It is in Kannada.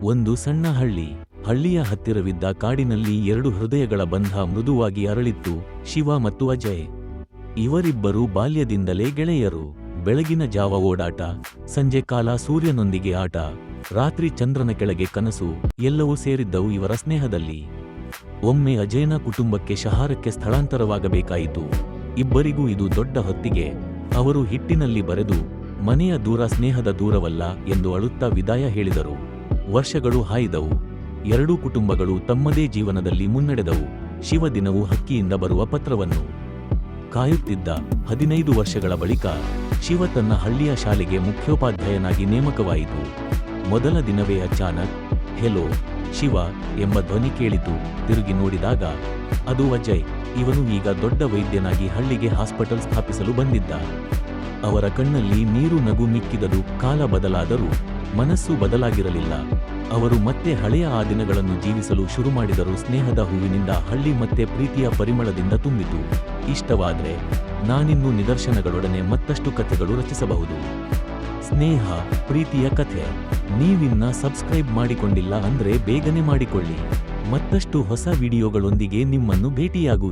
ಒಂದು ಸಣ್ಣ ಹಳ್ಳಿಯ ಹತ್ತಿರವಿದ್ದ ಕಾಡಿನಲ್ಲಿ ಎರಡು ಹೃದಯಗಳ ಬಂಧ ಮೃದುವಾಗಿ ಅರಳಿತ್ತು, ಶಿವ ಮತ್ತು ಅಜಯ್. ಇವರಿಬ್ಬರೂ ಬಾಲ್ಯದಿಂದಲೇ ಗೆಳೆಯರು. ಬೆಳಗಿನ ಜಾವ ಓಡಾಟ, ಸಂಜೆ ಕಾಲ ಸೂರ್ಯನೊಂದಿಗೆ ಆಟ, ರಾತ್ರಿ ಚಂದ್ರನ ಕೆಳಗೆ ಕನಸು, ಎಲ್ಲವೂ ಸೇರಿದ್ದವು ಇವರ ಸ್ನೇಹದಲ್ಲಿ. ಒಮ್ಮೆ ಅಜಯ್ನ ಕುಟುಂಬಕ್ಕೆ ಶಹರಕ್ಕೆ ಸ್ಥಳಾಂತರವಾಗಬೇಕಾಯಿತು. ಇಬ್ಬರಿಗೂ ಇದು ದೊಡ್ಡ ಹೊತ್ತಿಗೆ. ಅವರು ಹಿಟ್ಟಿನಲ್ಲಿ ಬರೆದು, ಮನೆಯ ದೂರ ಸ್ನೇಹದ ದೂರವಲ್ಲ ಎಂದು ಅಳುತ್ತಾ ವಿದಾಯ ಹೇಳಿದರು. ವರ್ಷಗಳು ಹಾಯ್ದವು. ಎರಡೂ ಕುಟುಂಬಗಳು ತಮ್ಮದೇ ಜೀವನದಲ್ಲಿ ಮುನ್ನಡೆದವು. ಶಿವ ದಿನವೂ ಹಕ್ಕಿಯಿಂದ ಬರುವ ಪತ್ರವನ್ನು ಕಾಯುತ್ತಿದ್ದ. 15 ವರ್ಷಗಳ ಬಳಿಕ ಶಿವ ತನ್ನ ಹಳ್ಳಿಯ ಶಾಲೆಗೆ ಮುಖ್ಯೋಪಾಧ್ಯಾಯನಾಗಿ ನೇಮಕವಾಯಿತು. ಮೊದಲ ದಿನವೇ ಅಚಾನಕ್ "ಹೆಲೋ ಶಿವ" ಎಂಬ ಧ್ವನಿ ಕೇಳಿತು. ತಿರುಗಿ ನೋಡಿದಾಗ ಅದು ಅಜಯ್. ಇವನು ಈಗ ದೊಡ್ಡ ವೈದ್ಯನಾಗಿ ಹಳ್ಳಿಗೆ ಹಾಸ್ಪಿಟಲ್ ಸ್ಥಾಪಿಸಲು ಬಂದಿದ್ದ. ಅವರ ಕಣ್ಣಲ್ಲಿ ನೀರು, ನಗು ಮಿಕ್ಕಿದದು. ಕಾಲ ಬದಲಾದರೂ ಮನಸ್ಸು ಬದಲಾಗಿರಲಿಲ್ಲ. ಅವರು ಮತ್ತೆ ಹಳೆಯ ಆ ದಿನಗಳನ್ನು ಜೀವಿಸಲು ಶುರು ಮಾಡಿದರು. ಸ್ನೇಹದ ಹೂವಿನಿಂದ ಹಳ್ಳಿ ಮತ್ತೆ ಪ್ರೀತಿಯ ಪರಿಮಳದಿಂದ ತುಂಬಿತು. ಇಷ್ಟವಾದ್ರೆ ನಾನಿನ್ನೂ ನಿದರ್ಶನಗಳೊಡನೆ ಮತ್ತಷ್ಟು ಕಥೆಗಳು ರಚಿಸಬಹುದು. ಸ್ನೇಹ, ಪ್ರೀತಿಯ ಕಥೆ. ನೀವಿನ್ನ ಸಬ್ಸ್ಕ್ರೈಬ್ ಮಾಡಿಕೊಂಡಿಲ್ಲ ಅಂದ್ರೆ ಬೇಗನೆ ಮಾಡಿಕೊಳ್ಳಿ. ಮತ್ತಷ್ಟು ಹೊಸ ವಿಡಿಯೋಗಳೊಂದಿಗೆ ನಿಮ್ಮನ್ನು ಭೇಟಿಯಾಗುವೆ.